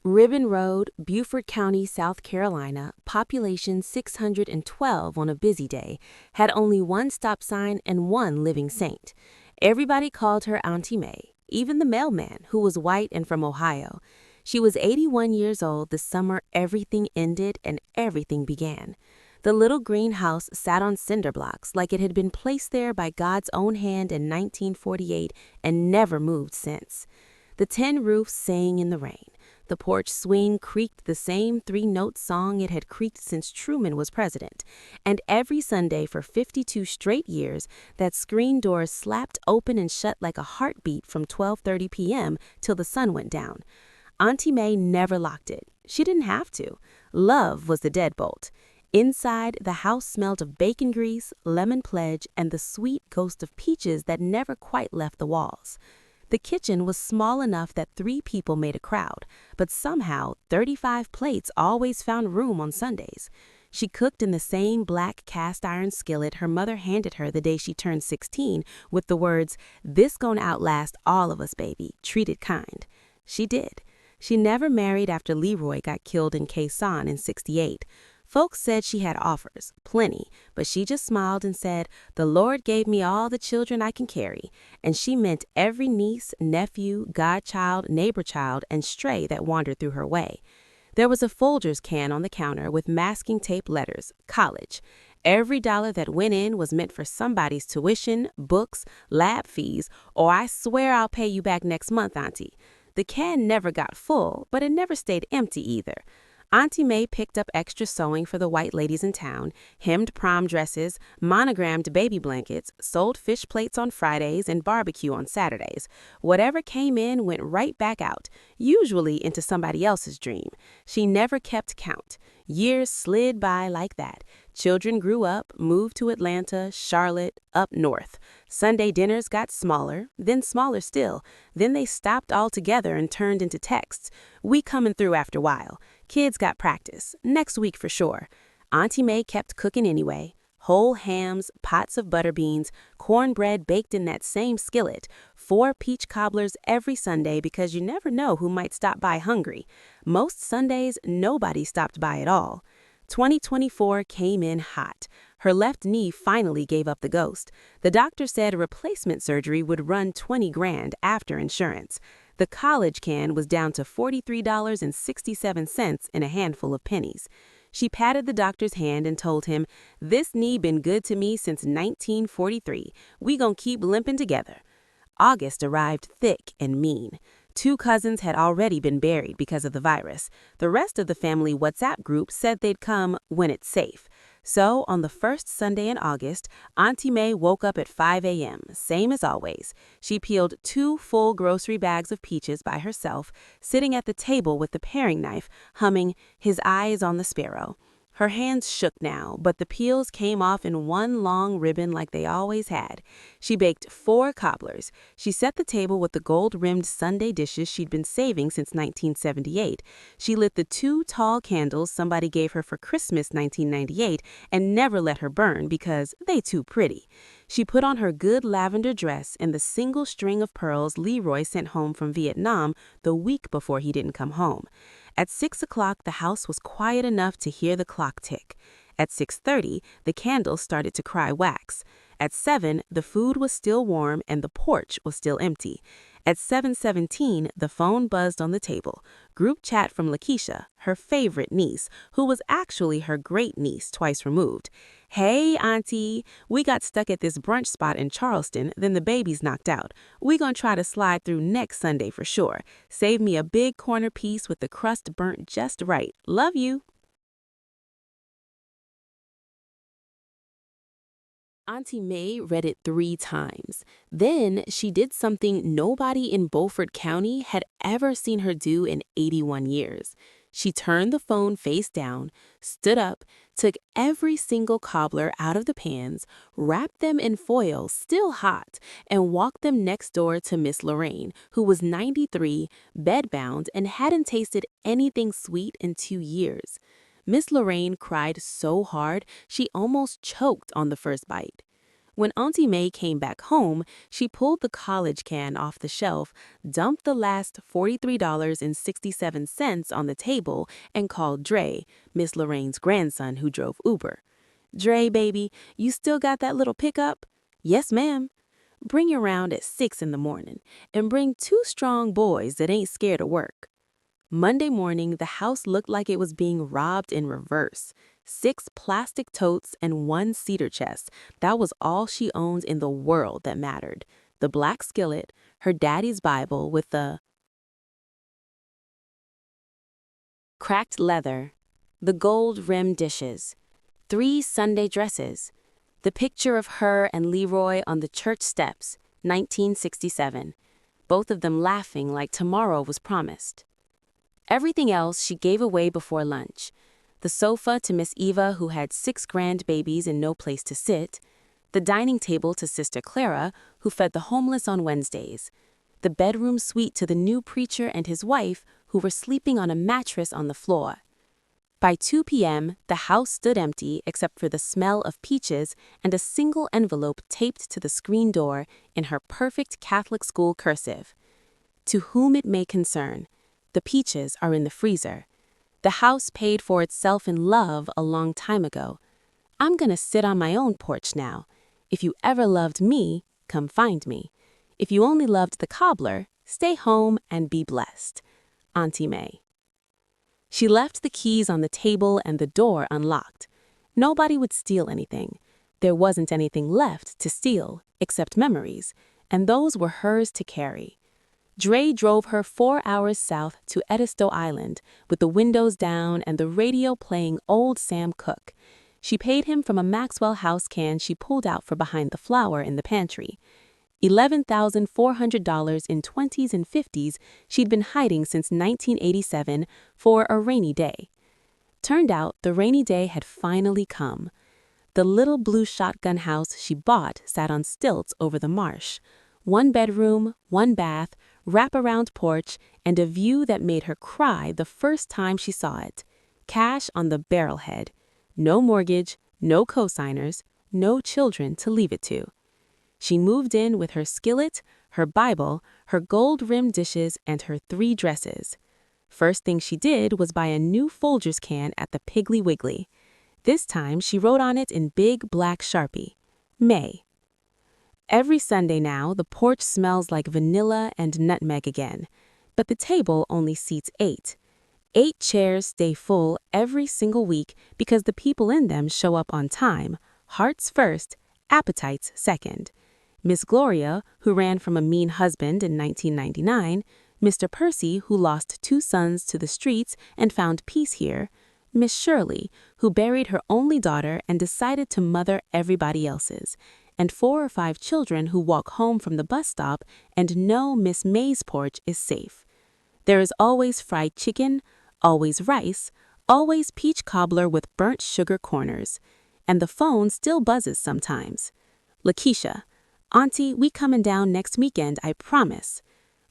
Ribbon Road, Beaufort County, South Carolina, population 612 on a busy day, had only one stop sign and one living saint. Everybody called her Auntie Mae, even the mailman, who was white and from Ohio. She was 81 years old the summer everything ended and everything began. The little green house sat on cinder blocks like it had been placed there by God's own hand in 1948 and never moved since. The tin roofs sang in the rain. The porch swing creaked the same three-note song it had creaked since Truman was president. And every Sunday for 52 straight years, that screen door slapped open and shut like a heartbeat from 12:30 p.m. till the sun went down. Auntie Mae never locked it. She didn't have to. Love was the deadbolt. Inside, the house smelled of bacon grease, lemon pledge, and the sweet ghost of peaches that never quite left the walls. The kitchen was small enough that 3 people made a crowd, but somehow 35 plates always found room on Sundays. She cooked in the same black cast iron skillet her mother handed her the day she turned 16 with the words, "This gonna outlast all of us, baby. Treat it kind." She did. She never married after Leroy got killed in Quezon in '68. Folks said she had offers, plenty, but she just smiled and said, "The Lord gave me all the children I can carry," and she meant every niece, nephew, godchild, neighbor child, and stray that wandered through her way. There was a Folgers can on the counter with masking tape letters, college. Every dollar that went in was meant for somebody's tuition, books, lab fees, or "I swear I'll pay you back next month, Auntie." The can never got full, but it never stayed empty either. Auntie Mae picked up extra sewing for the white ladies in town, hemmed prom dresses, monogrammed baby blankets, sold fish plates on Fridays and barbecue on Saturdays. Whatever came in went right back out, usually into somebody else's dream. She never kept count. Years slid by like that. Children grew up, moved to Atlanta, Charlotte, up north. Sunday dinners got smaller, then smaller still. Then they stopped altogether and turned into texts. "We coming through after a while. Kids got practice. Next week for sure." Auntie Mae kept cooking anyway. Whole hams, pots of butter beans, cornbread baked in that same skillet, 4 peach cobblers every Sunday because you never know who might stop by hungry. Most Sundays, nobody stopped by at all. 2024 came in hot. Her left knee finally gave up the ghost. The doctor said replacement surgery would run $20,000 after insurance. The college can was down to $43.67 in a handful of pennies. She patted the doctor's hand and told him, "This knee been good to me since 1943. We gon' keep limping together." August arrived thick and mean. 2 cousins had already been buried because of the virus. The rest of the family WhatsApp group said they'd come when it's safe. So, on the first Sunday in August, Auntie Mae woke up at 5 a.m., same as always. She peeled 2 full grocery bags of peaches by herself, sitting at the table with the paring knife, humming "His Eye is on the Sparrow." Her hands shook now, but the peels came off in one long ribbon like they always had. She baked 4 cobblers. She set the table with the gold-rimmed Sunday dishes she'd been saving since 1978. She lit the 2 tall candles somebody gave her for Christmas 1998 and never let her burn because they too pretty. She put on her good lavender dress and the single string of pearls Leroy sent home from Vietnam the week before he didn't come home. At 6 o'clock, the house was quiet enough to hear the clock tick. At 6:30, the candles started to cry wax. At 7, the food was still warm and the porch was still empty. At 7:17, the phone buzzed on the table. Group chat from Lakeisha, her favorite niece, who was actually her great-niece twice removed. "Hey, Auntie, we got stuck at this brunch spot in Charleston, then the baby's knocked out. We gonna try to slide through next Sunday for sure. Save me a big corner piece with the crust burnt just right. Love you." Auntie Mae read it 3 times. Then she did something nobody in Beaufort County had ever seen her do in 81 years. She turned the phone face down, stood up, took every single cobbler out of the pans, wrapped them in foil still hot, and walked them next door to Miss Lorraine, who was 93, bedbound, and hadn't tasted anything sweet in 2 years. Miss Lorraine cried so hard she almost choked on the first bite. When Auntie Mae came back home, she pulled the college can off the shelf, dumped the last $43.67 on the table, and called Dre, Miss Lorraine's grandson who drove Uber. "Dre, baby, you still got that little pickup?" "Yes, ma'am." "Bring you around at 6 in the morning, and bring 2 strong boys that ain't scared of work." Monday morning, the house looked like it was being robbed in reverse. 6 plastic totes and 1 cedar chest. That was all she owned in the world that mattered. The black skillet, her daddy's Bible with the cracked leather, the gold-rimmed dishes, 3 Sunday dresses, the picture of her and Leroy on the church steps, 1967, both of them laughing like tomorrow was promised. Everything else she gave away before lunch. The sofa to Miss Eva, who had 6 grandbabies and no place to sit. The dining table to Sister Clara, who fed the homeless on Wednesdays. The bedroom suite to the new preacher and his wife, who were sleeping on a mattress on the floor. By 2 p.m., the house stood empty except for the smell of peaches and a single envelope taped to the screen door in her perfect Catholic school cursive. "To whom it may concern. The peaches are in the freezer. The house paid for itself in love a long time ago. I'm gonna sit on my own porch now. If you ever loved me, come find me. If you only loved the cobbler, stay home and be blessed. Auntie Mae." She left the keys on the table and the door unlocked. Nobody would steal anything. There wasn't anything left to steal, except memories, and those were hers to carry. Dre drove her 4 hours south to Edisto Island, with the windows down and the radio playing Old Sam Cooke. She paid him from a Maxwell House can she pulled out for behind the flour in the pantry. $11,400 in 20s and 50s she'd been hiding since 1987 for a rainy day. Turned out the rainy day had finally come. The little blue shotgun house she bought sat on stilts over the marsh. 1 bedroom, 1 bath, wraparound porch, and a view that made her cry the first time she saw it. Cash on the barrelhead. No mortgage, no cosigners, no children to leave it to. She moved in with her skillet, her Bible, her gold-rimmed dishes, and her 3 dresses. First thing she did was buy a new Folgers can at the Piggly Wiggly. This time she wrote on it in big black Sharpie, "May." Every Sunday now, the porch smells like vanilla and nutmeg again, but the table only seats 8. 8 chairs stay full every single week because the people in them show up on time, hearts first, appetites second. Miss Gloria, who ran from a mean husband in 1999, Mr. Percy, who lost 2 sons to the streets and found peace here, Miss Shirley, who buried her only daughter and decided to mother everybody else's, and 4 or 5 children who walk home from the bus stop and know Miss May's porch is safe. There is always fried chicken, always rice, always peach cobbler with burnt sugar corners, and the phone still buzzes sometimes. Lakeisha, "Auntie, we coming down next weekend, I promise."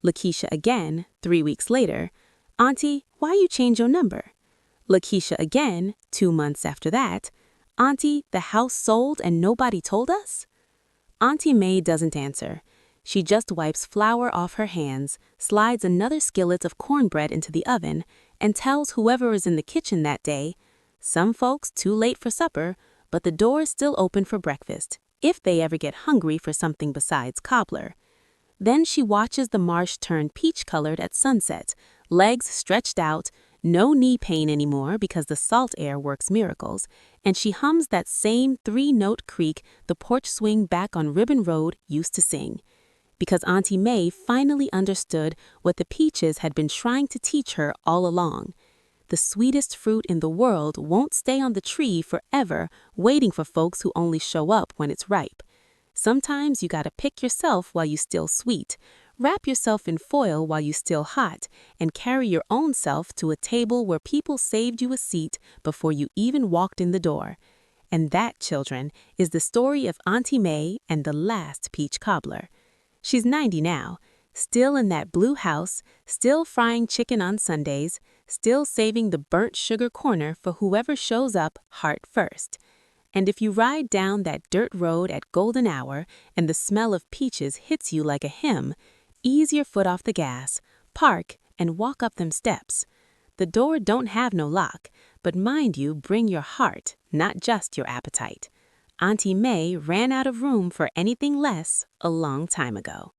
Lakeisha again, 3 weeks later, "Auntie, why you change your number?" Lakeisha again, 2 months after that, "Auntie, the house sold and nobody told us?" Auntie Mae doesn't answer. She just wipes flour off her hands, slides another skillet of cornbread into the oven, and tells whoever is in the kitchen that day, "Some folks too late for supper, but the door is still open for breakfast, if they ever get hungry for something besides cobbler." Then she watches the marsh turn peach-colored at sunset, legs stretched out, no knee pain anymore because the salt air works miracles, and she hums that same 3-note creak the porch swing back on Ribbon Road used to sing. Because Auntie Mae finally understood what the peaches had been trying to teach her all along. The sweetest fruit in the world won't stay on the tree forever waiting for folks who only show up when it's ripe. Sometimes you gotta pick yourself while you still sweet, wrap yourself in foil while you still hot, and carry your own self to a table where people saved you a seat before you even walked in the door. And that, children, is the story of Auntie Mae and the last peach cobbler. She's 90 now, still in that blue house, still frying chicken on Sundays, still saving the burnt sugar corner for whoever shows up heart first. And if you ride down that dirt road at golden hour and the smell of peaches hits you like a hymn, ease your foot off the gas, park, and walk up them steps. The door don't have no lock, but mind you bring your heart, not just your appetite. Auntie Mae ran out of room for anything less a long time ago.